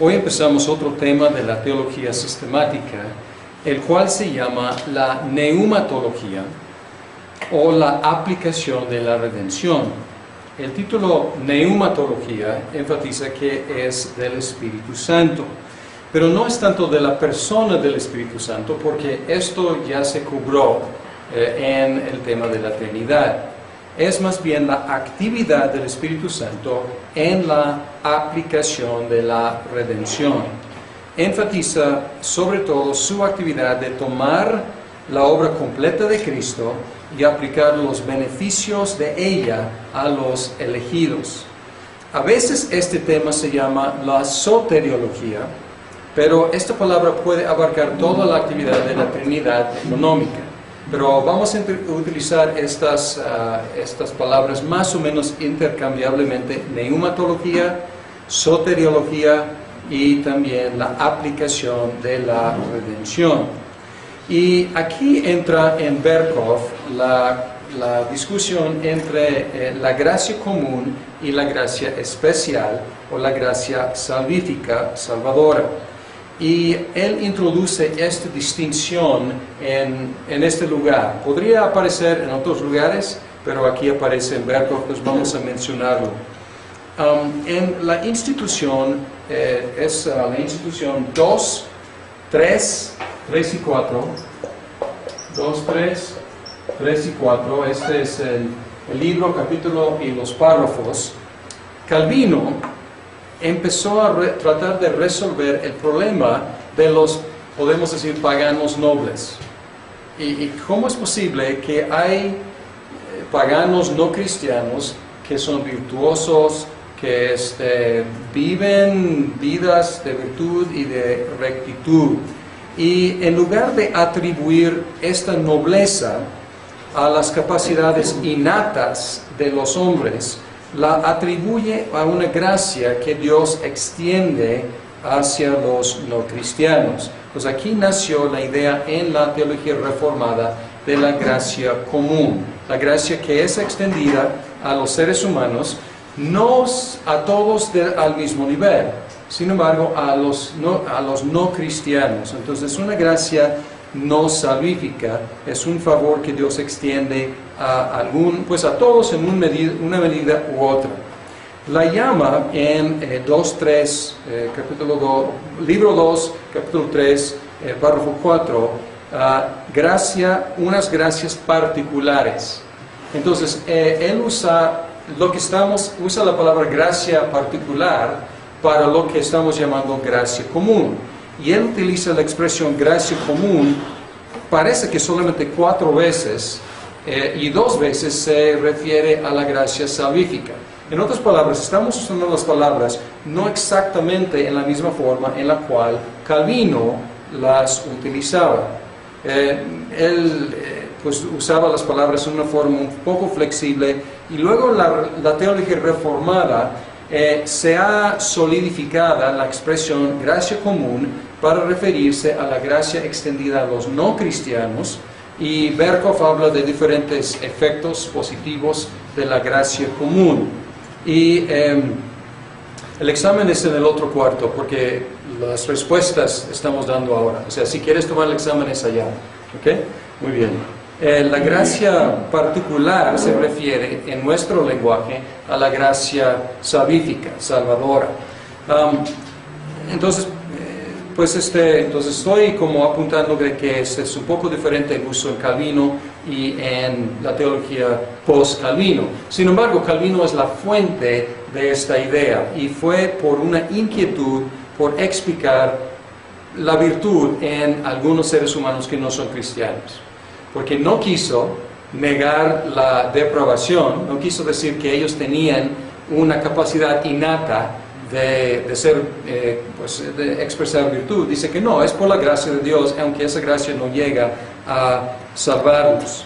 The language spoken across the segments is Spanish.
Hoy empezamos otro tema de la teología sistemática, el cual se llama la neumatología o la aplicación de la redención. El título neumatología enfatiza que es del Espíritu Santo, pero no es tanto de la persona del Espíritu Santo, porque esto ya se cubrió en el tema de la Trinidad. Es más bien la actividad del Espíritu Santo en la aplicación de la redención. Enfatiza sobre todo su actividad de tomar la obra completa de Cristo y aplicar los beneficios de ella a los elegidos. A veces este tema se llama la soteriología, pero esta palabra puede abarcar toda la actividad de la Trinidad económica. Pero vamos a utilizar estas palabras más o menos intercambiablemente: neumatología, soteriología y también la aplicación de la redención. Y aquí entra en Berkov la discusión entre la gracia común y la gracia especial o la gracia salvífica, salvadora. Y él introduce esta distinción en este lugar. Podría aparecer en otros lugares, pero aquí aparece en Berkov, pues vamos a mencionarlo. En la institución, es la institución 2, 3 y 4. 2, 3 y 4. Este es el libro, capítulo y los párrafos. Calvino empezó a tratar de resolver el problema de los, podemos decir, paganos nobles. ¿Y cómo es posible que hay paganos no cristianos que son virtuosos, que viven vidas de virtud y de rectitud? Y en lugar de atribuir esta nobleza a las capacidades innatas de los hombres, la atribuye a una gracia que Dios extiende hacia los no cristianos. Pues aquí nació la idea en la teología reformada de la gracia común, la gracia que es extendida a los seres humanos, no a todos al mismo nivel, sin embargo a los no cristianos. Entonces es una gracia no salvífica, es un favor que Dios extiende a todos en una medida u otra. La llama en 2.3, libro 2, capítulo 3, párrafo 4, unas gracias particulares. Entonces, él usa la palabra gracia particular para lo que estamos llamando gracia común. Y él utiliza la expresión gracia común, parece que solamente 4 veces, y 2 veces se refiere a la gracia salvífica. En otras palabras, estamos usando las palabras no exactamente en la misma forma en la cual Calvino las utilizaba. Él usaba las palabras en una forma un poco flexible, y luego la teología reformada se ha solidificado la expresión gracia común para referirse a la gracia extendida a los no cristianos, y Berkov habla de diferentes efectos positivos de la gracia común. Y el examen es en el otro cuarto, porque las respuestas estamos dando ahora. O sea, si quieres tomar el examen es allá. ¿Ok? Muy bien. La gracia particular se refiere en nuestro lenguaje a la gracia salvífica, salvadora. Entonces estoy como apuntando de que es un poco diferente el uso en Calvino y en la teología post-Calvino. Sin embargo, Calvino es la fuente de esta idea, y fue por una inquietud por explicar la virtud en algunos seres humanos que no son cristianos. Porque no quiso negar la depravación, no quiso decir que ellos tenían una capacidad innata de expresar virtud. Dice que no, es por la gracia de Dios, aunque esa gracia no llega a salvarlos.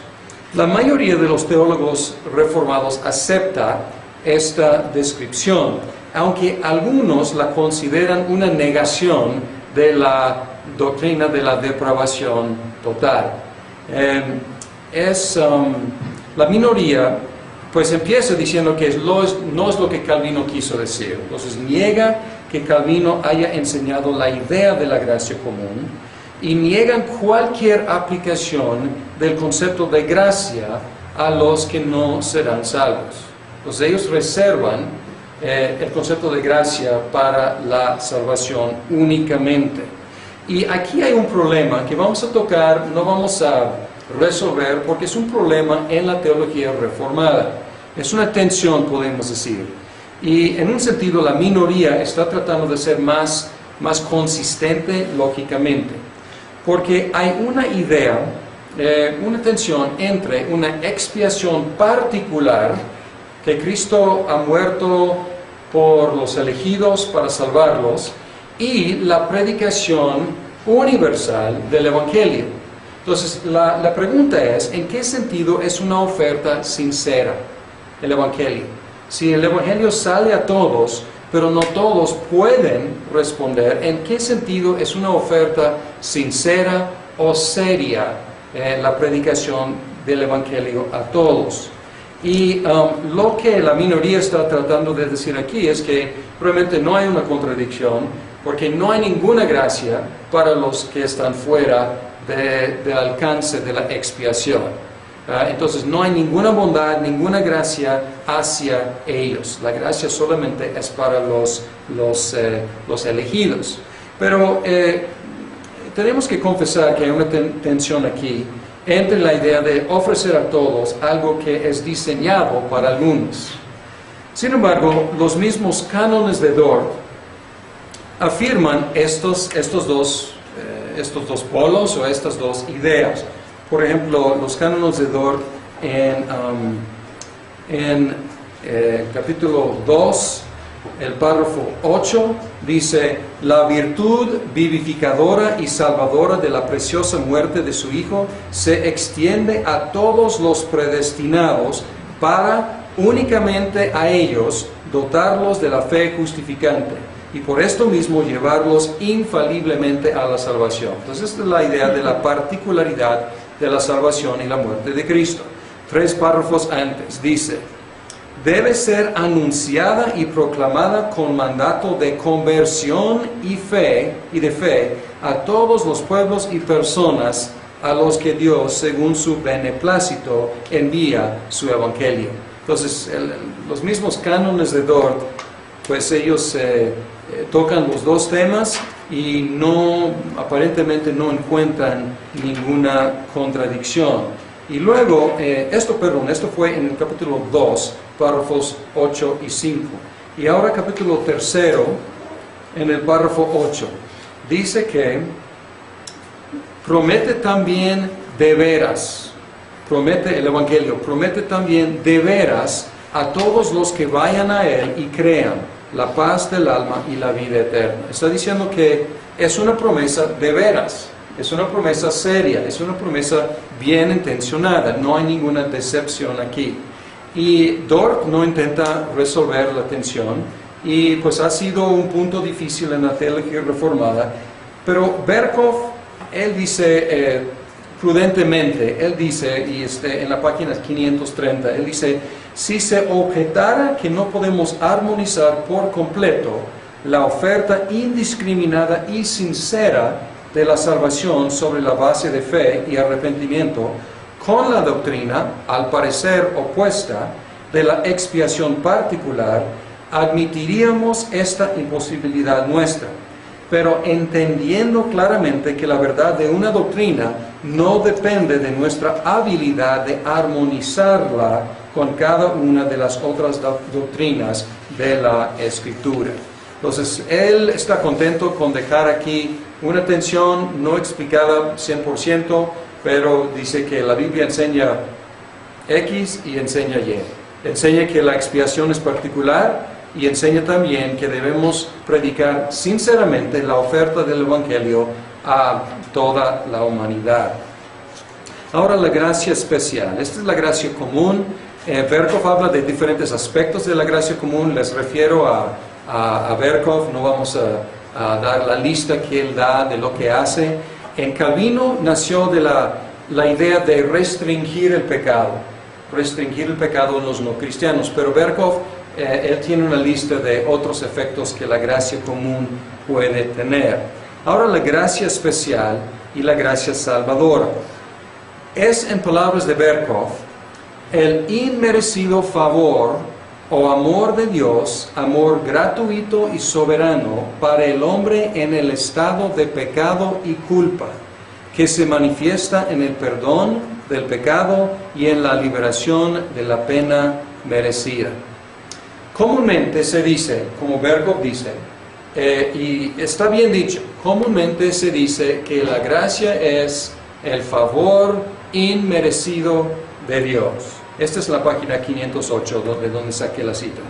La mayoría de los teólogos reformados acepta esta descripción, aunque algunos la consideran una negación de la doctrina de la depravación total. La minoría pues empieza diciendo que no es lo que Calvino quiso decir. Entonces niega que Calvino haya enseñado la idea de la gracia común y niegan cualquier aplicación del concepto de gracia a los que no serán salvos. Entonces ellos reservan el concepto de gracia para la salvación únicamente. Y aquí hay un problema que vamos a tocar, no vamos a resolver, porque es un problema en la teología reformada. Es una tensión, podemos decir. Y en un sentido la minoría está tratando de ser más consistente lógicamente. Porque hay una idea, una tensión entre una expiación particular, que Cristo ha muerto por los elegidos para salvarlos, y la predicación universal del Evangelio. Entonces, la pregunta es, ¿en qué sentido es una oferta sincera el Evangelio? Si el Evangelio sale a todos, pero no todos pueden responder, ¿en qué sentido es una oferta sincera o seria la predicación del Evangelio a todos? Y lo que la minoría está tratando de decir aquí es que realmente no hay una contradicción, porque no hay ninguna gracia para los que están fuera del alcance de la expiación. Entonces no hay ninguna bondad, ninguna gracia hacia ellos. La gracia solamente es para los elegidos. Pero tenemos que confesar que hay una tensión aquí entre la idea de ofrecer a todos algo que es diseñado para algunos. Sin embargo, los mismos cánones de Dort afirman estos dos polos o estas dos ideas. Por ejemplo, los cánones de Dort en capítulo 2, el párrafo 8, dice: la virtud vivificadora y salvadora de la preciosa muerte de su Hijo se extiende a todos los predestinados para únicamente a ellos dotarlos de la fe justificante y por esto mismo llevarlos infaliblemente a la salvación. Entonces esta es la idea de la particularidad de la salvación y la muerte de Cristo. 3 párrafos antes dice: debe ser anunciada y proclamada con mandato de conversión y de fe a todos los pueblos y personas a los que Dios, según su beneplácito, envía su evangelio. Entonces, los mismos cánones de Dort, pues ellos tocan los dos temas y aparentemente no encuentran ninguna contradicción. Y luego, esto fue en el capítulo 2, párrafos 8 y 5. Y ahora capítulo 3, en el párrafo 8, dice que promete también de veras, promete el Evangelio, promete también de veras a todos los que vayan a Él y crean la paz del alma y la vida eterna. Está diciendo que es una promesa de veras. Es una promesa seria, es una promesa bien intencionada, no hay ninguna decepción aquí. Y Dort no intenta resolver la tensión, y pues ha sido un punto difícil en la teología reformada, pero Berkhof, él dice prudentemente, él dice, y en la página 530, él dice: si se objetara que no podemos armonizar por completo la oferta indiscriminada y sincera de la salvación sobre la base de fe y arrepentimiento con la doctrina, al parecer opuesta, de la expiación particular, admitiríamos esta imposibilidad nuestra, pero entendiendo claramente que la verdad de una doctrina no depende de nuestra habilidad de armonizarla con cada una de las otras doctrinas de la Escritura. Entonces, él está contento con dejar aquí una tensión no explicada 100%, pero dice que la Biblia enseña X y enseña Y. Enseña que la expiación es particular y enseña también que debemos predicar sinceramente la oferta del Evangelio a toda la humanidad. Ahora, la gracia especial. Esta es la gracia común. Berkhof habla de diferentes aspectos de la gracia común. Les refiero a Berkhof, no vamos a dar la lista que él da de lo que hace. En Calvino nació de la idea de restringir el pecado. restringir el pecado en los no cristianos, pero Berkhof, él tiene una lista de otros efectos que la gracia común puede tener. Ahora la gracia especial y la gracia salvadora. Es, en palabras de Berkhof, el inmerecido favor o amor de Dios, amor gratuito y soberano para el hombre en el estado de pecado y culpa, que se manifiesta en el perdón del pecado y en la liberación de la pena merecida. Comúnmente se dice, como Berkhof dice, y está bien dicho, comúnmente se dice que la gracia es el favor inmerecido de Dios. Esta es la página 508 de donde saqué la cita.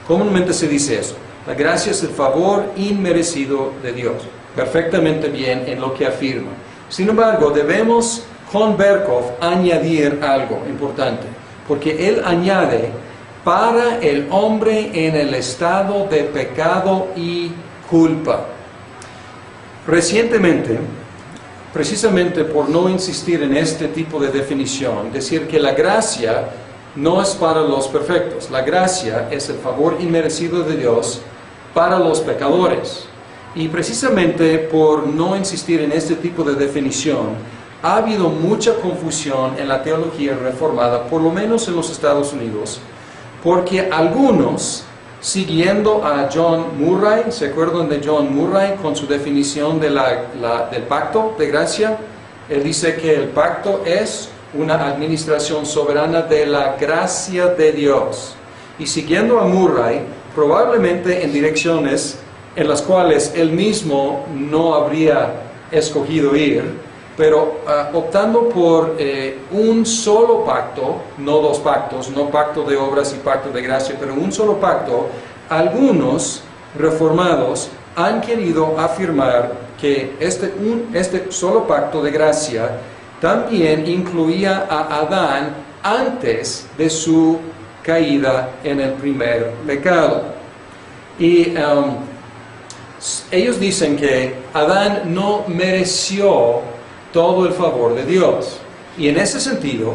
Comúnmente se dice eso. La gracia es el favor inmerecido de Dios. Perfectamente bien en lo que afirma. Sin embargo, debemos con Berkhof añadir algo importante, porque él añade para el hombre en el estado de pecado y culpa. Recientemente, precisamente por no insistir en este tipo de definición, decir que la gracia no es para los perfectos, la gracia es el favor inmerecido de Dios para los pecadores. Y precisamente por no insistir en este tipo de definición, ha habido mucha confusión en la teología reformada, por lo menos en los Estados Unidos, porque algunos, siguiendo a John Murray, ¿se acuerdan de John Murray con su definición de del pacto de gracia? Él dice que el pacto es una administración soberana de la gracia de Dios. Y siguiendo a Murray, probablemente en direcciones en las cuales él mismo no habría escogido ir, pero optando por un solo pacto, no dos pactos, no pacto de obras y pacto de gracia, pero un solo pacto, algunos reformados han querido afirmar que este solo pacto de gracia también incluía a Adán antes de su caída en el primer pecado. Y ellos dicen que Adán no mereció todo el favor de Dios. Y en ese sentido,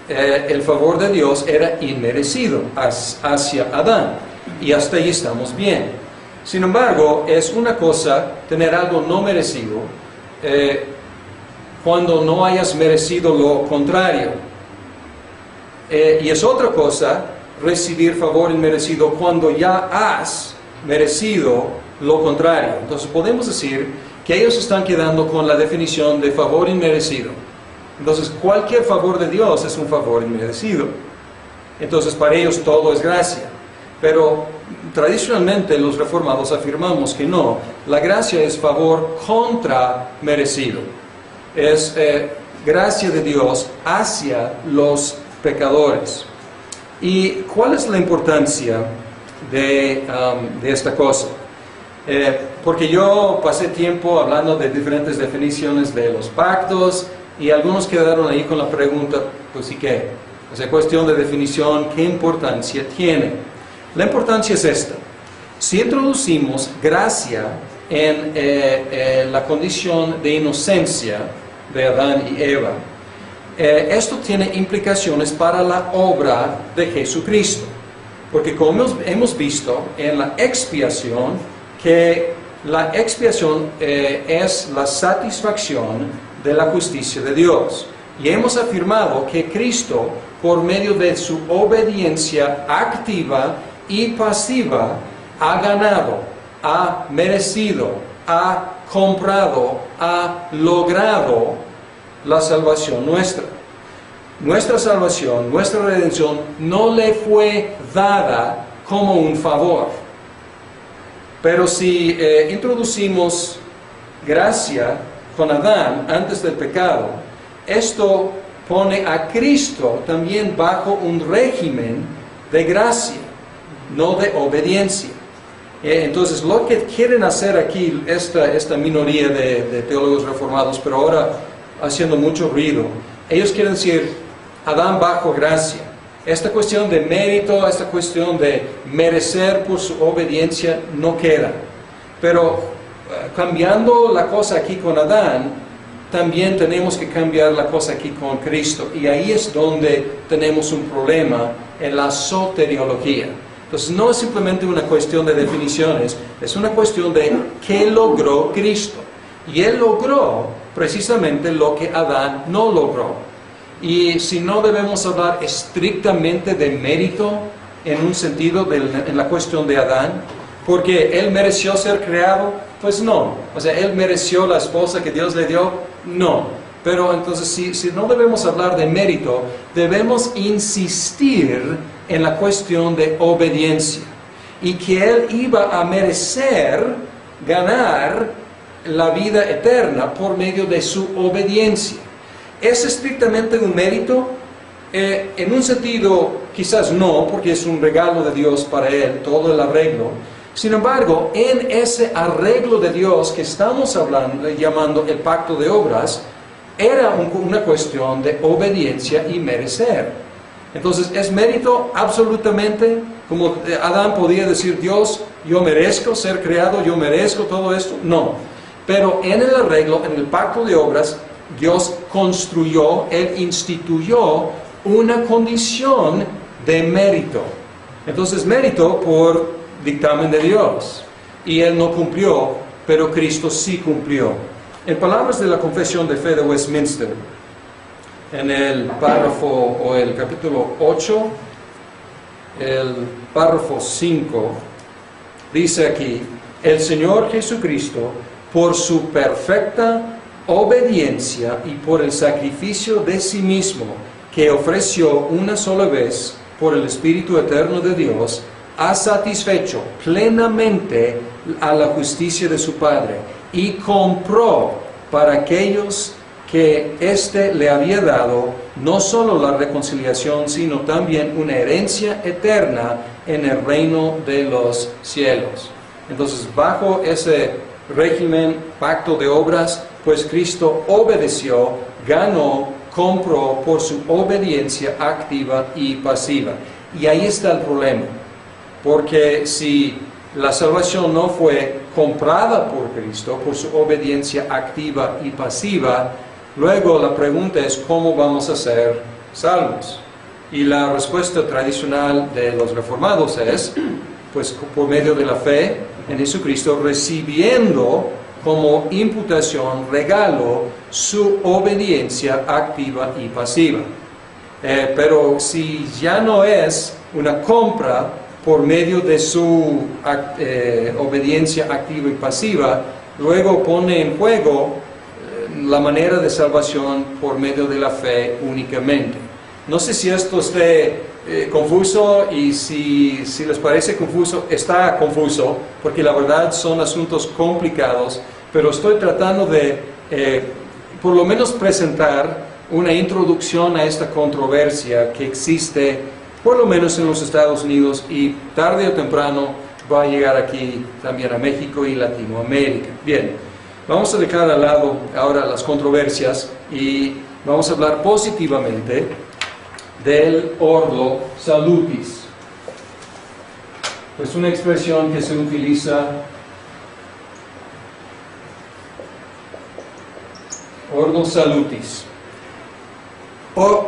el favor de Dios era inmerecido hacia Adán. Y hasta ahí estamos bien. Sin embargo, es una cosa tener algo no merecido cuando no hayas merecido lo contrario. Y es otra cosa recibir favor inmerecido cuando ya has merecido lo contrario. Entonces podemos decir que ellos están quedando con la definición de favor inmerecido. Entonces cualquier favor de Dios es un favor inmerecido. Entonces para ellos todo es gracia. Pero tradicionalmente los reformados afirmamos que no. La gracia es favor contra merecido. Es gracia de Dios hacia los pecadores. ¿Y cuál es la importancia de esta cosa? Porque yo pasé tiempo hablando de diferentes definiciones de los pactos y algunos quedaron ahí con la pregunta, pues sí que, o sea, cuestión de definición, ¿qué importancia tiene? La importancia es esta. Si introducimos gracia en la condición de inocencia de Adán y Eva, esto tiene implicaciones para la obra de Jesucristo. Porque como hemos visto en la expiación, que la expiación es la satisfacción de la justicia de Dios. Y hemos afirmado que Cristo, por medio de su obediencia activa y pasiva, ha ganado, ha merecido, ha comprado, ha logrado la salvación nuestra. Nuestra salvación, nuestra redención, no le fue dada como un favor. Pero si introducimos gracia con Adán antes del pecado, esto pone a Cristo también bajo un régimen de gracia, no de obediencia. Entonces lo que quieren hacer aquí esta minoría de teólogos reformados, pero ahora haciendo mucho ruido, ellos quieren decir Adán bajo gracia. Esta cuestión de mérito, esta cuestión de merecer por su obediencia no queda. Pero cambiando la cosa aquí con Adán, también tenemos que cambiar la cosa aquí con Cristo. Y ahí es donde tenemos un problema en la soteriología. Entonces no es simplemente una cuestión de definiciones, es una cuestión de qué logró Cristo. Y Él logró precisamente lo que Adán no logró. Y si no debemos hablar estrictamente de mérito en un sentido en la cuestión de Adán, porque él mereció ser creado, pues no. O sea, él mereció la esposa que Dios le dio, no. Pero entonces si no debemos hablar de mérito, debemos insistir en la cuestión de obediencia. Y que él iba a merecer ganar la vida eterna por medio de su obediencia. ¿Es estrictamente un mérito? En un sentido, quizás no, porque es un regalo de Dios para él, todo el arreglo. Sin embargo, en ese arreglo de Dios que estamos hablando, llamando el pacto de obras, era una cuestión de obediencia y merecer. Entonces, ¿es mérito absolutamente? Como Adán podía decir, Dios, yo merezco ser creado, yo merezco todo esto. No. Pero en el arreglo, en el pacto de obras, Dios construyó, Él instituyó una condición de mérito. Entonces, mérito por dictamen de Dios. Y Él no cumplió, pero Cristo sí cumplió. En palabras de la Confesión de Fe de Westminster, en el párrafo o el capítulo 8, el párrafo 5, dice aquí, el Señor Jesucristo, por su perfecta obediencia y por el sacrificio de sí mismo, que ofreció una sola vez por el Espíritu Eterno de Dios, ha satisfecho plenamente a la justicia de su Padre y compró para aquellos que éste le había dado no solo la reconciliación, sino también una herencia eterna en el reino de los cielos. Entonces, bajo ese régimen, pacto de obras, pues Cristo obedeció, ganó, compró por su obediencia activa y pasiva. Y ahí está el problema. Porque si la salvación no fue comprada por Cristo, por su obediencia activa y pasiva, luego la pregunta es ¿cómo vamos a ser salvos? Y la respuesta tradicional de los reformados es, pues por medio de la fe en Jesucristo, recibiendo como imputación, regalo, su obediencia activa y pasiva. Pero si ya no es una compra por medio de su obediencia activa y pasiva, luego pone en juego la manera de salvación por medio de la fe únicamente. No sé si esto esté confuso, y si les parece confuso, está confuso, porque la verdad son asuntos complicados, pero estoy tratando de por lo menos presentar una introducción a esta controversia que existe por lo menos en los Estados Unidos, y tarde o temprano va a llegar aquí también a México y Latinoamérica. Bien, vamos a dejar al lado ahora las controversias y vamos a hablar positivamente del ordo salutis. Es una expresión que se utiliza, ordo salutis,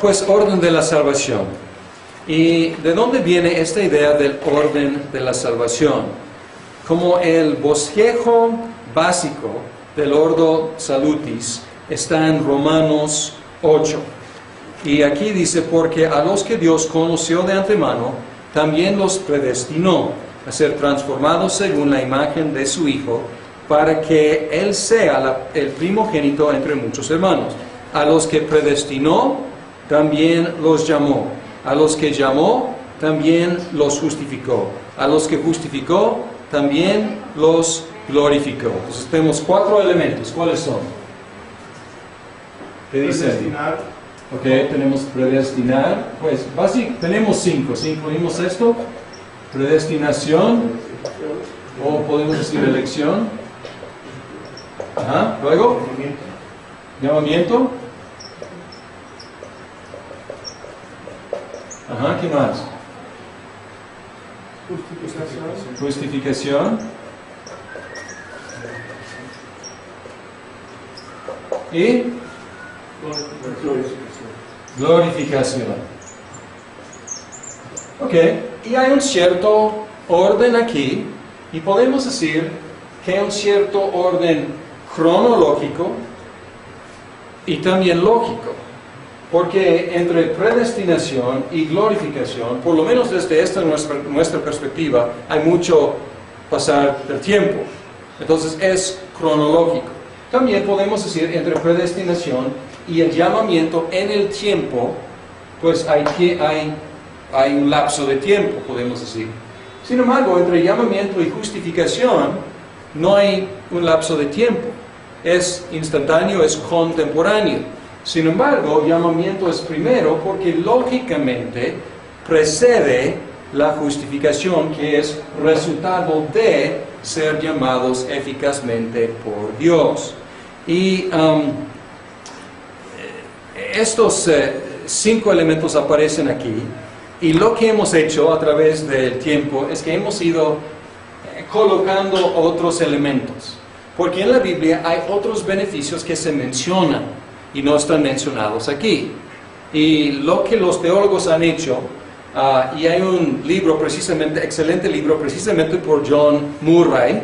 pues orden de la salvación. ¿Y de dónde viene esta idea del orden de la salvación? Como el bosquejo básico del ordo salutis está en Romanos 8. Y aquí dice, porque a los que Dios conoció de antemano, también los predestinó a ser transformados según la imagen de su Hijo, para que Él sea el primogénito entre muchos hermanos. A los que predestinó, también los llamó. A los que llamó, también los justificó. A los que justificó, también los glorificó. Entonces tenemos 4 elementos. ¿Cuáles son? ¿Qué dice? Predestinar. Ok, tenemos predestinar. Pues básicamente tenemos 5. Si incluimos esto, predestinación, o podemos decir elección. Ajá, luego, llamamiento. Ajá, ¿qué más? Justificación. y glorificación. Ok, y hay un cierto orden aquí, y podemos decir que hay un cierto orden cronológico y también lógico, porque entre predestinación y glorificación, por lo menos desde esta nuestra perspectiva, hay mucho pasar del tiempo. Entonces es cronológico. También podemos decir entre predestinación y el llamamiento en el tiempo, pues hay un lapso de tiempo, podemos decir. Sin embargo, entre llamamiento y justificación no hay un lapso de tiempo. Es instantáneo, es contemporáneo. Sin embargo, llamamiento es primero porque lógicamente precede la justificación, que es resultado de ser llamados eficazmente por Dios. Y estos 5 elementos aparecen aquí, y lo que hemos hecho a través del tiempo es que hemos ido colocando otros elementos, porque en la Biblia hay otros beneficios que se mencionan y no están mencionados aquí. Y lo que los teólogos han hecho, y hay un libro precisamente, excelente libro precisamente por John Murray,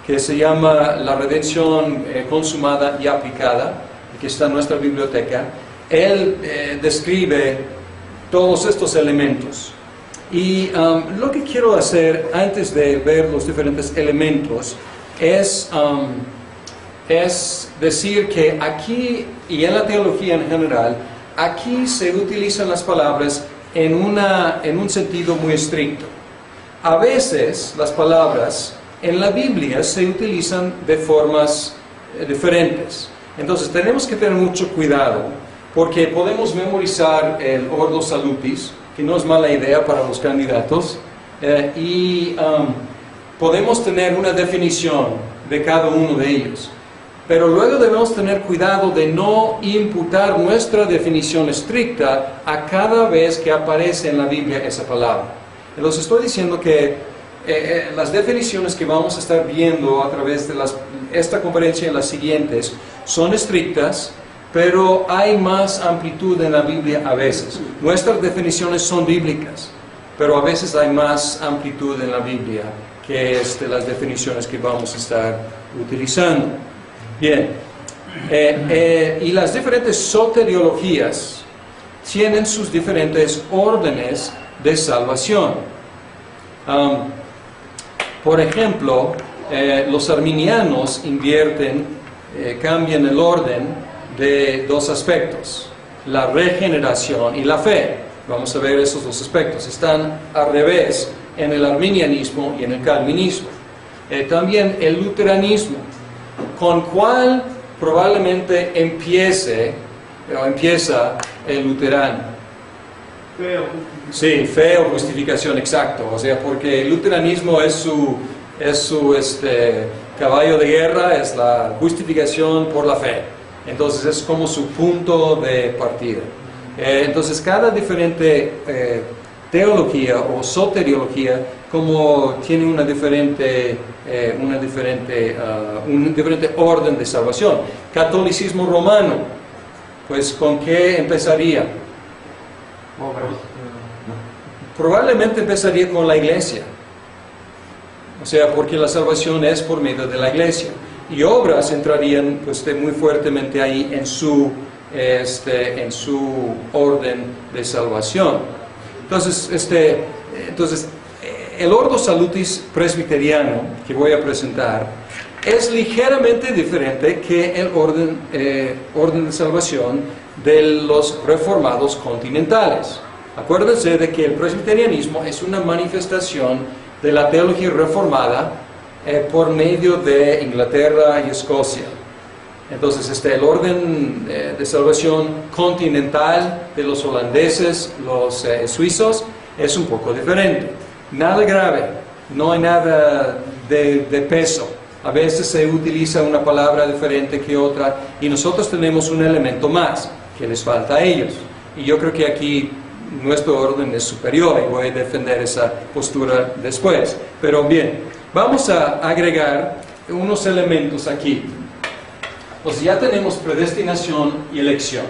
que se llama La redención consumada y aplicada, que está en nuestra biblioteca. Él describe todos estos elementos. Y lo que quiero hacer antes de ver los diferentes elementos es decir que aquí, y en la teología en general, aquí se utilizan las palabras en un sentido muy estricto. A veces las palabras en la Biblia se utilizan de formas diferentes. Entonces tenemos que tener mucho cuidado, porque podemos memorizar el Ordo Salutis, que no es mala idea para los candidatos, y podemos tener una definición de cada uno de ellos. Pero luego debemos tener cuidado de no imputar nuestra definición estricta a cada vez que aparece en la Biblia esa palabra. Entonces estoy diciendo que las definiciones que vamos a estar viendo a través de esta conferencia y las siguientes son estrictas, pero hay más amplitud en la Biblia a veces. Nuestras definiciones son bíblicas, pero a veces hay más amplitud en la Biblia que las definiciones que vamos a estar utilizando. Bien, y las diferentes soteriologías tienen sus diferentes órdenes de salvación. Por ejemplo, los arminianos cambian el orden de 2 aspectos, la regeneración y la fe. Vamos a ver esos 2 aspectos. Están al revés en el arminianismo y en el calvinismo. También el luteranismo, con cuál probablemente empieza el luterano. Fe o justificación. Sí, fe o justificación, exacto. O sea, porque el luteranismo es su caballo de guerra, es la justificación por la fe. Entonces es como su punto de partida. Entonces cada diferente teología o soteriología como tiene un diferente orden de salvación. Catolicismo romano, pues ¿con qué empezaría? Probablemente empezaría con la iglesia. O sea, porque la salvación es por medio de la iglesia. Y obras entrarían pues, muy fuertemente ahí en su orden de salvación. Entonces, el Ordo Salutis presbiteriano que voy a presentar es ligeramente diferente que el orden de salvación de los reformados continentales. Acuérdense de que el presbiterianismo es una manifestación de la teología reformada por medio de Inglaterra y Escocia. Entonces, el orden de salvación continental de los holandeses, los suizos, es un poco diferente. Nada grave, no hay nada de peso. A veces se utiliza una palabra diferente que otra y nosotros tenemos un elemento más que les falta a ellos. Y yo creo que aquí nuestro orden es superior y voy a defender esa postura después. Pero bien, vamos a agregar unos elementos aquí. Entonces ya tenemos predestinación y elección.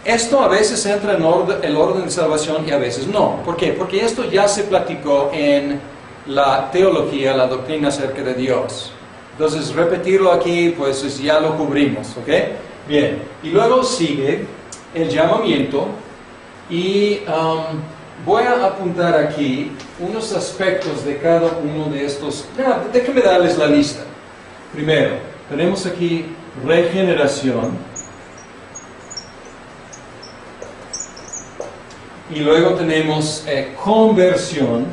Esto a veces entra en el orden de salvación y a veces no. ¿Por qué? Porque esto ya se platicó en la teología, la doctrina acerca de Dios. Entonces repetirlo aquí, pues ya lo cubrimos, ¿ok? Bien, y luego sigue el llamamiento y voy a apuntar aquí unos aspectos de cada uno de estos. Déjenme darles la lista. Primero, tenemos aquí regeneración. Y luego tenemos conversión.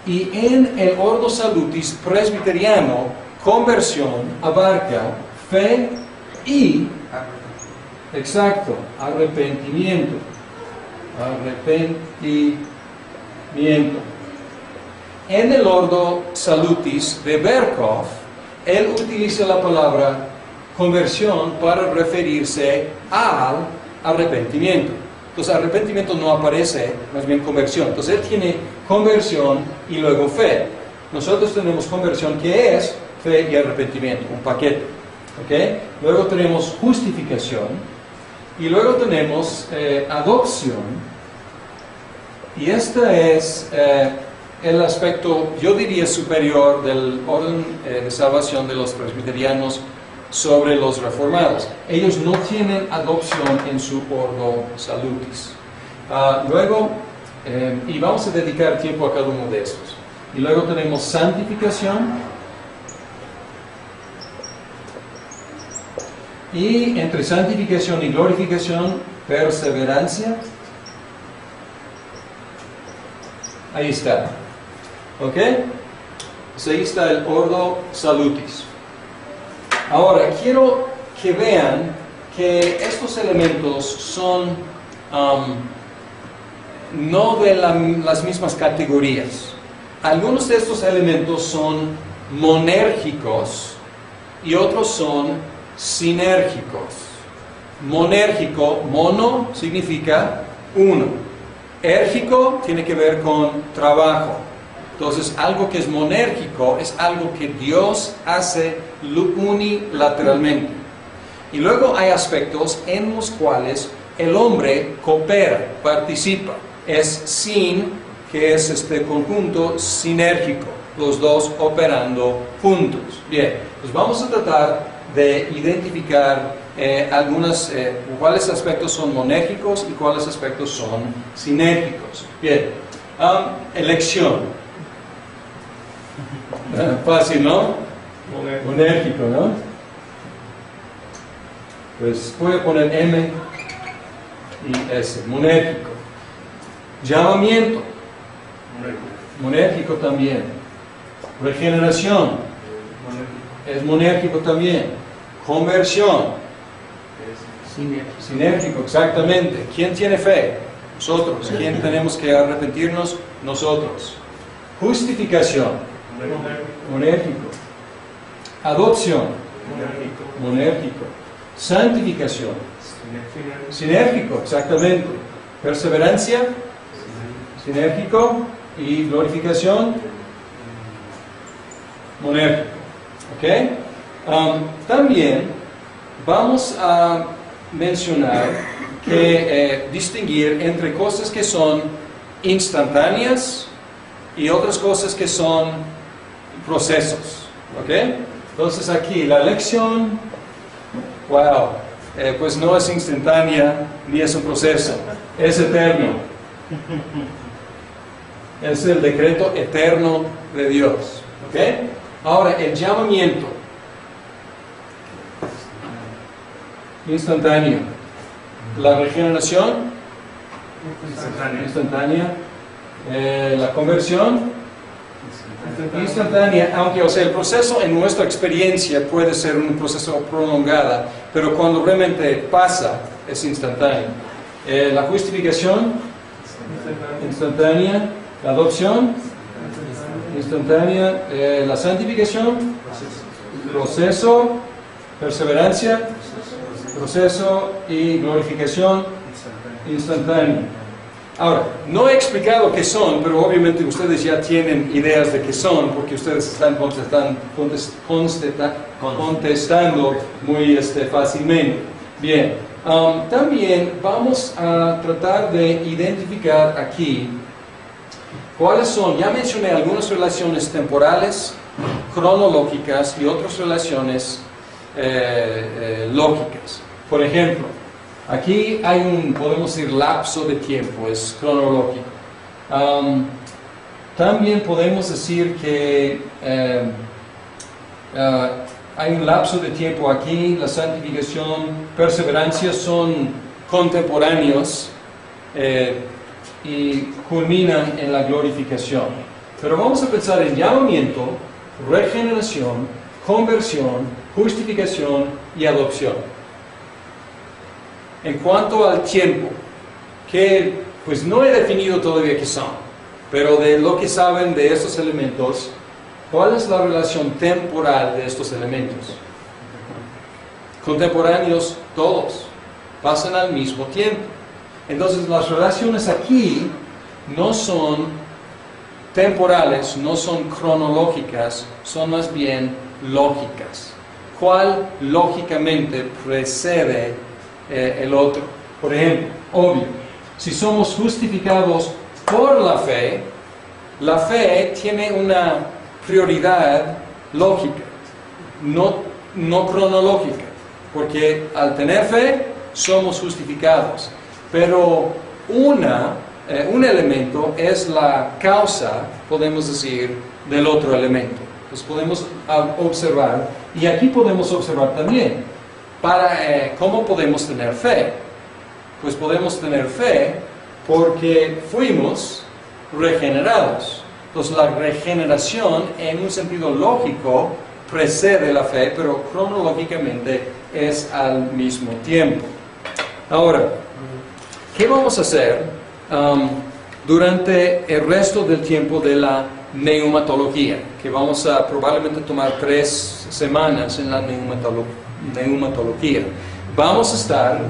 Y en el Ordo Salutis presbiteriano, conversión abarca fe y, exacto, arrepentimiento. Arrepentimiento. En el Ordo Salutis de Berkhoff, él utiliza la palabra conversión para referirse al arrepentimiento. Entonces arrepentimiento no aparece, más bien conversión. Entonces él tiene conversión y luego fe. Nosotros tenemos conversión, que es fe y arrepentimiento, un paquete. ¿Okay? Luego tenemos justificación y luego tenemos adopción. Y este es el aspecto, yo diría, superior del orden de salvación de los presbiterianos sobre los reformados. Ellos no tienen adopción en su Ordo Salutis. Luego, y vamos a dedicar tiempo a cada uno de estos. Y luego tenemos santificación. Y entre santificación y glorificación, perseverancia. Ahí está. ¿Ok? Pues ahí está el Ordo Salutis. Ahora, quiero que vean que estos elementos son no de las mismas categorías. Algunos de estos elementos son monérgicos y otros son sinérgicos. Monérgico, mono significa uno. Érgico tiene que ver con trabajo. Entonces, algo que es monérgico es algo que Dios hace unilateralmente. Y luego hay aspectos en los cuales el hombre coopera, participa. Es sin, que es este conjunto sinérgico, los dos operando juntos. Bien, pues vamos a tratar de identificar cuáles aspectos son monérgicos y cuáles aspectos son sinérgicos. Bien, elección. Fácil, ¿no? Monérgico, ¿no? Pues voy a poner M y S, monérgico. Llamamiento, monérgico también. Regeneración, es monérgico también. Conversión, sinérgico, exactamente. ¿Quién tiene fe? Nosotros. ¿Quién tenemos que arrepentirnos? Nosotros. Justificación, monérgico. Adopción, monérgico. Santificación, sinérgico, exactamente. Perseverancia, sinérgico. Y glorificación, monérgico. ¿Ok? También vamos a mencionar que distinguir entre cosas que son instantáneas y otras cosas que son procesos. ¿Ok? Entonces aquí la elección, wow, pues no es instantánea ni es un proceso, es eterno. Es el decreto eterno de Dios. ¿Ok? Ahora, el llamamiento. Instantáneo. La regeneración. Instantánea. La conversión. Instantánea. Aunque, el proceso en nuestra experiencia puede ser un proceso prolongado, pero cuando realmente pasa, es instantáneo. La justificación. Instantánea. La adopción. Instantánea. La santificación. Proceso. Perseverancia. Proceso y glorificación instantánea. Ahora, no he explicado qué son, pero obviamente ustedes ya tienen ideas de qué son, porque ustedes están contestando muy fácilmente. Bien, también vamos a tratar de identificar aquí cuáles son, ya mencioné algunas relaciones temporales, cronológicas y otras relaciones lógicas. Por ejemplo, aquí hay podemos decir, lapso de tiempo, es cronológico. También podemos decir que hay un lapso de tiempo aquí, la santificación, perseverancia son contemporáneos y culminan en la glorificación. Pero vamos a pensar en llamamiento, regeneración, conversión, justificación y adopción. En cuanto al tiempo, que pues no he definido todavía qué son, pero de lo que saben de estos elementos, ¿cuál es la relación temporal de estos elementos? Contemporáneos todos, pasan al mismo tiempo. Entonces las relaciones aquí no son temporales, no son cronológicas, son más bien lógicas. ¿Cuál lógicamente precede el otro? Por ejemplo, obvio, si somos justificados por la fe tiene una prioridad lógica, no cronológica, porque al tener fe somos justificados, pero un elemento es la causa, podemos decir, del otro elemento. Entonces podemos observar, y aquí podemos observar también, ¿cómo podemos tener fe? Pues podemos tener fe porque fuimos regenerados. Entonces la regeneración en un sentido lógico precede la fe, pero cronológicamente es al mismo tiempo. Ahora, ¿qué vamos a hacer durante el resto del tiempo de la neumatología? Que vamos a probablemente tomar 3 semanas en la neumatología. Vamos a estar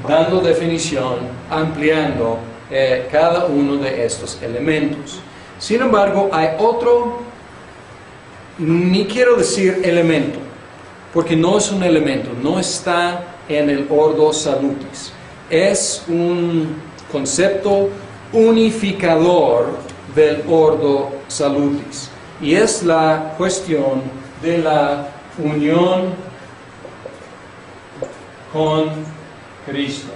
dando definición, ampliando cada uno de estos elementos. Sin embargo, hay otro, ni quiero decir elemento, porque no es un elemento, no está en el Ordo Salutis. Es un concepto unificador del Ordo Salutis. Y es la cuestión de la unión con Cristo.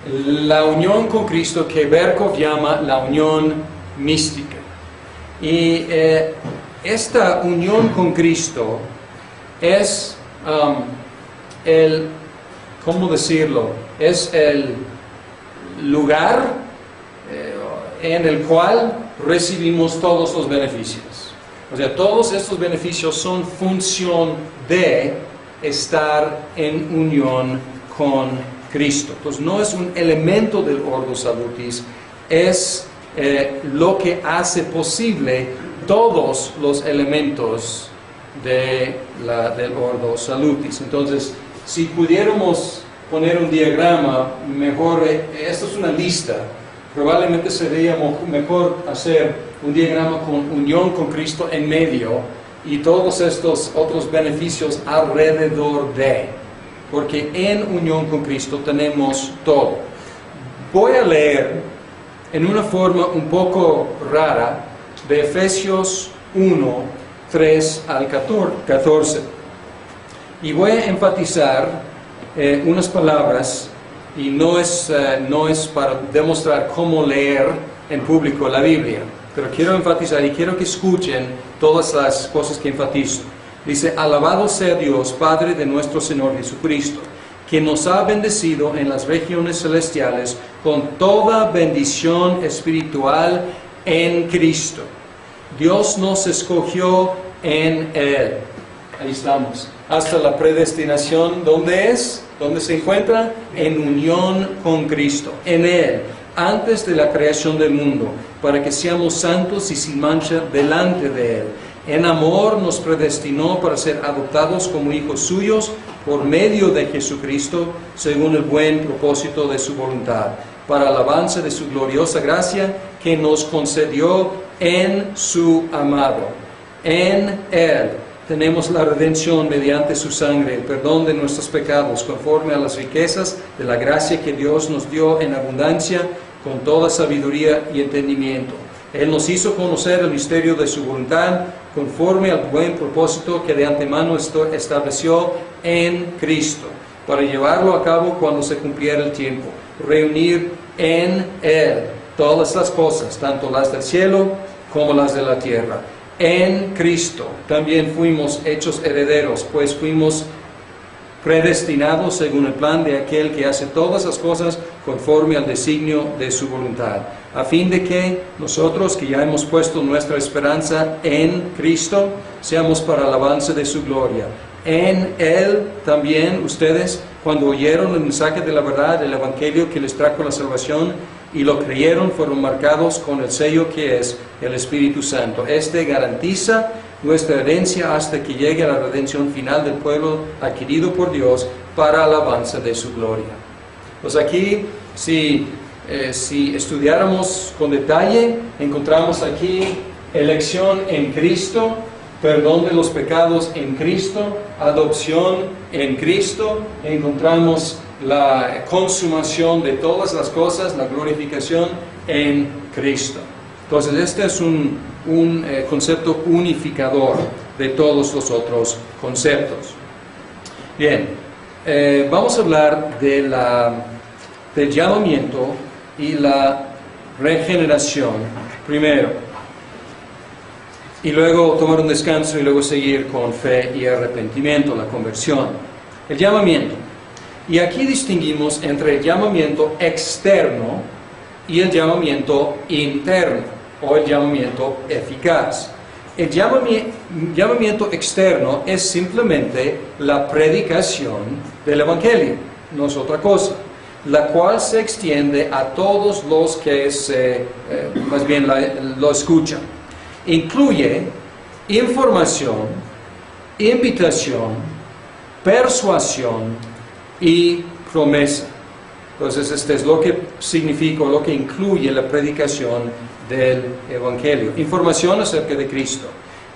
La unión con Cristo que Berkov llama la unión mística. Y esta unión con Cristo es ¿cómo decirlo? Es el lugar en el cual recibimos todos los beneficios. O sea, todos estos beneficios son función de estar en unión con Cristo. Entonces no es un elemento del Ordo Salutis, es lo que hace posible todos los elementos del Ordo Salutis. Entonces, si pudiéramos poner un diagrama, mejor, esto es una lista, probablemente sería mejor hacer un diagrama con unión con Cristo en medio y todos estos otros beneficios alrededor de, porque en unión con Cristo tenemos todo. Voy a leer en una forma un poco rara de Efesios 1, 3 al 14. Y voy a enfatizar unas palabras, y no es para demostrar cómo leer en público la Biblia, pero quiero enfatizar y quiero que escuchen todas las cosas que enfatizo. Dice: alabado sea Dios, Padre de nuestro Señor Jesucristo, que nos ha bendecido en las regiones celestiales con toda bendición espiritual en Cristo. Dios nos escogió en Él. Ahí estamos. Hasta la predestinación, ¿dónde es? ¿Dónde se encuentra? En unión con Cristo, en Él, antes de la creación del mundo, para que seamos santos y sin mancha delante de Él. En amor nos predestinó para ser adoptados como hijos suyos por medio de Jesucristo, según el buen propósito de su voluntad, para alabanza de su gloriosa gracia que nos concedió en su amado. En Él tenemos la redención mediante su sangre, el perdón de nuestros pecados, conforme a las riquezas de la gracia que Dios nos dio en abundancia, con toda sabiduría y entendimiento. Él nos hizo conocer el misterio de su voluntad, conforme al buen propósito que de antemano estableció en Cristo, para llevarlo a cabo cuando se cumpliera el tiempo. Reunir en Él todas las cosas, tanto las del cielo como las de la tierra. En Cristo también fuimos hechos herederos, pues fuimos predestinados según el plan de aquel que hace todas las cosas conforme al designio de su voluntad, a fin de que nosotros, que ya hemos puesto nuestra esperanza en Cristo, seamos para alabanza de su gloria. En Él también ustedes, cuando oyeron el mensaje de la verdad, el evangelio que les trajo la salvación, y lo creyeron, fueron marcados con el sello que es el Espíritu Santo. Este garantiza nuestra herencia hasta que llegue a la redención final del pueblo adquirido por Dios para alabanza de su gloria. Pues aquí, si estudiáramos con detalle, encontramos aquí elección en Cristo, perdón de los pecados en Cristo, adopción en Cristo, encontramos la consumación de todas las cosas, la glorificación en Cristo. Entonces este es un concepto unificador de todos los otros conceptos. Bien, vamos a hablar de del llamamiento y la regeneración primero, y luego tomar un descanso y luego seguir con fe y arrepentimiento, la conversión. El llamamiento. Y aquí distinguimos entre el llamamiento externo y el llamamiento interno, o el llamamiento eficaz. El llamamiento externo es simplemente la predicación del Evangelio, no es otra cosa, la cual se extiende a todos los que lo escuchan. Incluye información, invitación, persuasión y promesa. Entonces, este es lo que significa, lo que incluye la predicación del Evangelio. Información acerca de Cristo,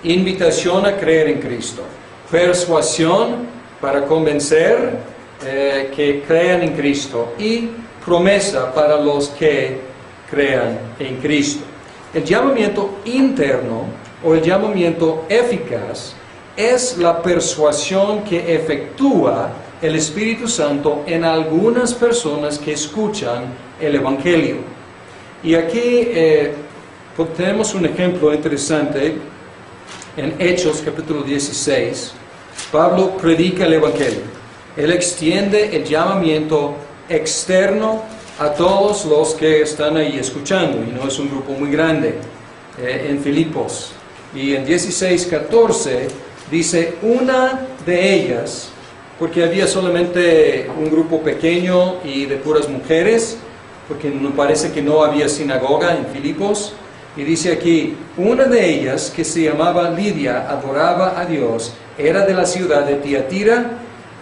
invitación a creer en Cristo, persuasión para convencer que crean en Cristo, y promesa para los que crean en Cristo. El llamamiento interno o el llamamiento eficaz es la persuasión que efectúa el Espíritu Santo en algunas personas que escuchan el Evangelio. Y aquí tenemos un ejemplo interesante en Hechos capítulo 16. Pablo predica el Evangelio. Él extiende el llamamiento externo a todos los que están ahí escuchando, y no es un grupo muy grande, en Filipos. Y en 16:14 dice, una de ellas, porque había solamente un grupo pequeño y de puras mujeres, porque me parece que no había sinagoga en Filipos, y dice aquí, una de ellas, que se llamaba Lidia, adoraba a Dios, era de la ciudad de Tiatira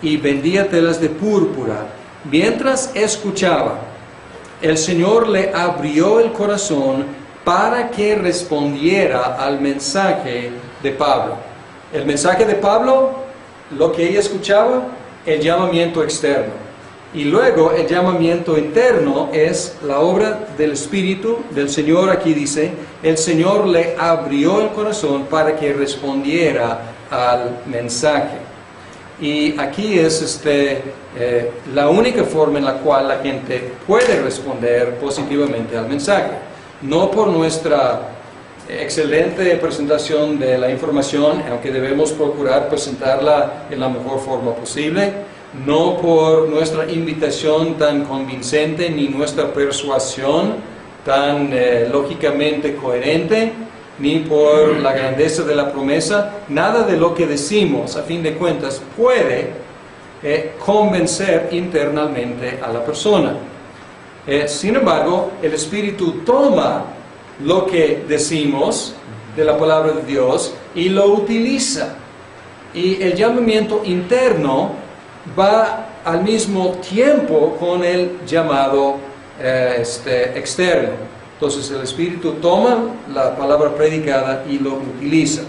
y vendía telas de púrpura. Mientras escuchaba, el Señor le abrió el corazón para que respondiera al mensaje de Pablo. El mensaje de Pablo, lo que ella escuchaba, el llamamiento externo. Y luego el llamamiento interno es la obra del Espíritu del Señor. Aquí dice, el Señor le abrió el corazón para que respondiera al mensaje. Y aquí es la única forma en la cual la gente puede responder positivamente al mensaje. No por nuestra excelente presentación de la información, aunque debemos procurar presentarla en la mejor forma posible, no por nuestra invitación tan convincente, ni nuestra persuasión tan lógicamente coherente, ni por la grandeza de la promesa. Nada de lo que decimos, a fin de cuentas, puede convencer internamente a la persona. Sin embargo, el Espíritu toma lo que decimos de la palabra de Dios y lo utiliza. Y el llamamiento interno va al mismo tiempo con el llamado externo. Entonces el Espíritu toma la palabra predicada y lo utiliza.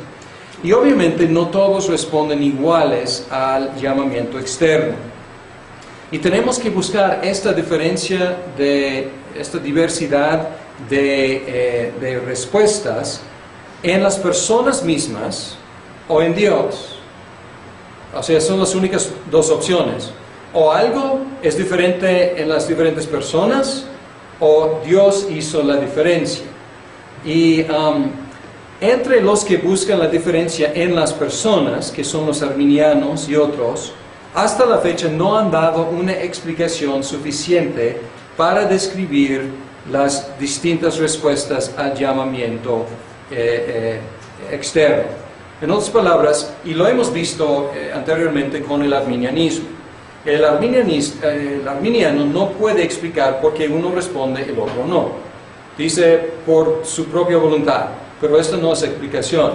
Y obviamente no todos responden iguales al llamamiento externo. Y tenemos que buscar esta diferencia, esta diversidad de respuestas en las personas mismas o en Dios. O sea, son las únicas dos opciones. O algo es diferente en las diferentes personas, o Dios hizo la diferencia. Y entre los que buscan la diferencia en las personas, que son los arminianos y otros, hasta la fecha no han dado una explicación suficiente para describir las distintas respuestas al llamamiento externo. En otras palabras, y lo hemos visto anteriormente con el arminianismo, el arminiano no puede explicar por qué uno responde y el otro no. Dice por su propia voluntad, pero esto no es explicación.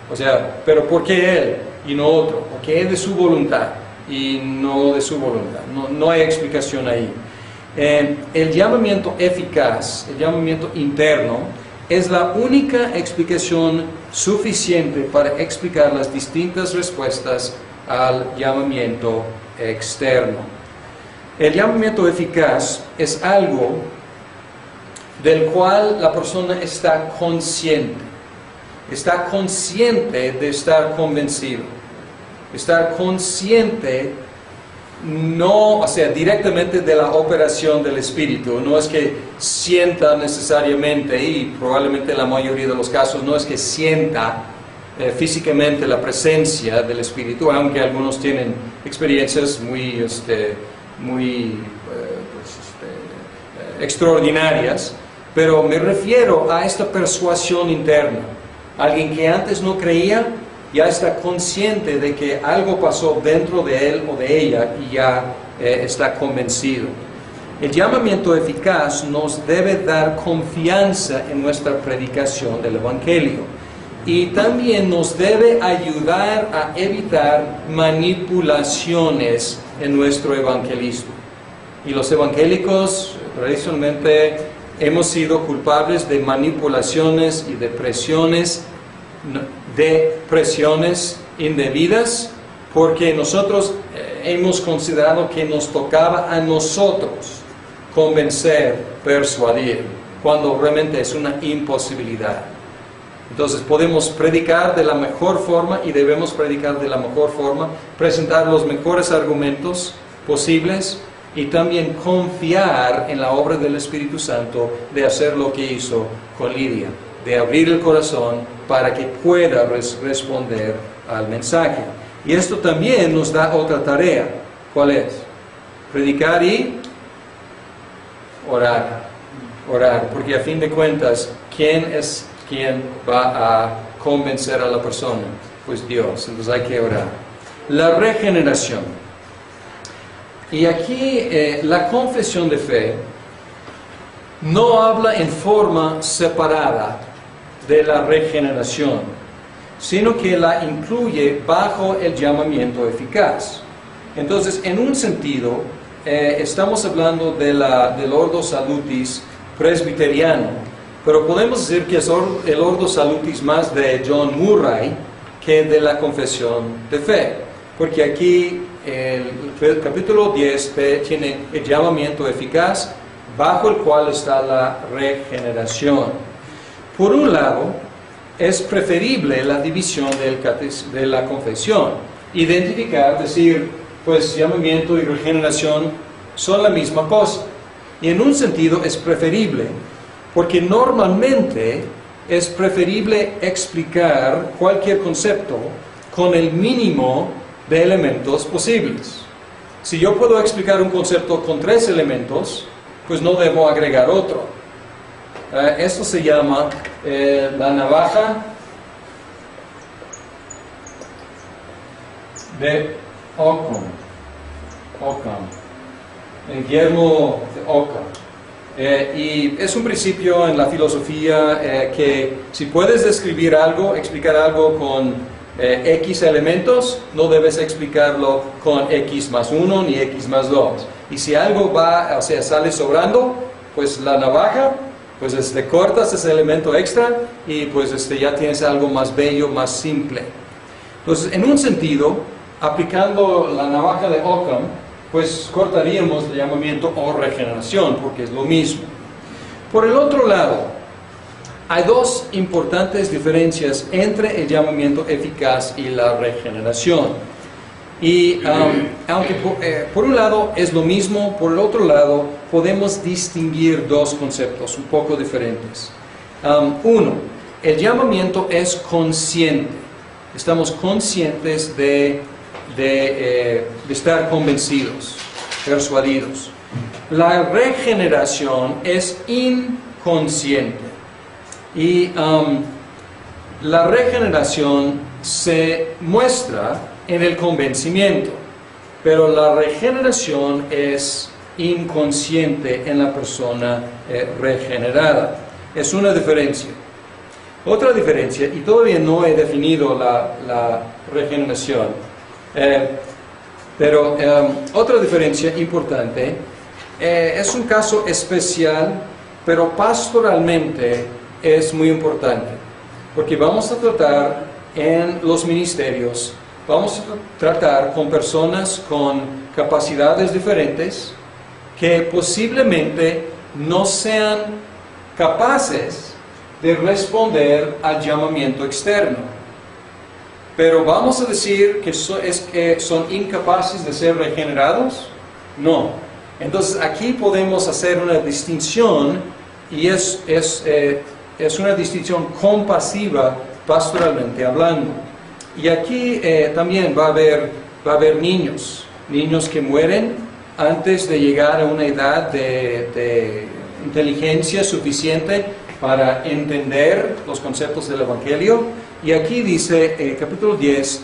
O sea, pero ¿por qué él y no otro? ¿Por qué de su voluntad y no de su voluntad? No hay explicación ahí. El llamamiento eficaz, el llamamiento interno, es la única explicación suficiente para explicar las distintas respuestas al llamamiento externo. El llamamiento eficaz es algo del cual la persona está consciente de estar convencido, estar consciente, no, o sea, directamente de la operación del Espíritu. No es que sienta necesariamente, y probablemente en la mayoría de los casos no es que sienta físicamente la presencia del Espíritu, aunque algunos tienen experiencias muy extraordinarias, pero me refiero a esta persuasión interna. Alguien que antes no creía, ya está consciente de que algo pasó dentro de él o de ella y ya está convencido. El llamamiento eficaz nos debe dar confianza en nuestra predicación del Evangelio. Y también nos debe ayudar a evitar manipulaciones en nuestro evangelismo. Y los evangélicos tradicionalmente hemos sido culpables de manipulaciones y de presiones indebidas, porque nosotros hemos considerado que nos tocaba a nosotros convencer, persuadir, cuando realmente es una imposibilidad. Entonces podemos predicar de la mejor forma y debemos predicar de la mejor forma, presentar los mejores argumentos posibles y también confiar en la obra del Espíritu Santo de hacer lo que hizo con Lidia, de abrir el corazón para que pueda responder al mensaje. Y esto también nos da otra tarea. ¿Cuál es? Predicar y orar. Orar, porque a fin de cuentas, ¿quién va a convencer a la persona? Pues Dios. Entonces hay que orar. La regeneración. Y aquí la confesión de fe no habla en forma separada de la regeneración, sino que la incluye bajo el llamamiento eficaz. Entonces, en un sentido, estamos hablando del Ordo Salutis presbiteriano, pero podemos decir que es el Ordo Salutis más de John Murray que de la confesión de fe, porque aquí el capítulo 10 tiene el llamamiento eficaz, bajo el cual está la regeneración. Por un lado, es preferible la división de la confesión, identificar, decir, pues llamamiento y regeneración son la misma cosa. Y en un sentido es preferible, porque normalmente es preferible explicar cualquier concepto con el mínimo de elementos posibles. Si yo puedo explicar un concepto con 3 elementos, pues no debo agregar otro. Esto se llama la navaja de Occam. El yermo de Occam. Y es un principio en la filosofía que si puedes describir algo, explicar algo con X elementos, no debes explicarlo con X más 1 ni X más 2. Y si algo sale sobrando, pues la navaja, pues le cortas ese elemento extra y pues ya tienes algo más bello, más simple. Entonces, en un sentido, aplicando la navaja de Occam, pues cortaríamos el llamamiento o regeneración, porque es lo mismo. Por el otro lado, hay dos importantes diferencias entre el llamamiento eficaz y la regeneración. Y aunque por un lado es lo mismo, por el otro lado podemos distinguir dos conceptos un poco diferentes. Uno, el llamamiento es consciente. Estamos conscientes de estar convencidos, persuadidos. La regeneración es inconsciente. Y la regeneración se muestra en el convencimiento, pero la regeneración es inconsciente en la persona regenerada. Es una diferencia. Otra diferencia, y todavía no he definido la regeneración, pero otra diferencia importante, es un caso especial, pero pastoralmente es muy importante, porque vamos a tratar en los ministerios, vamos a tratar con personas con capacidades diferentes que posiblemente no sean capaces de responder al llamamiento externo. Pero ¿vamos a decir que son incapaces de ser regenerados? No. Entonces aquí podemos hacer una distinción y es una distinción compasiva pastoralmente hablando. Y aquí también va a haber niños que mueren antes de llegar a una edad de inteligencia suficiente para entender los conceptos del Evangelio. Y aquí dice, capítulo 10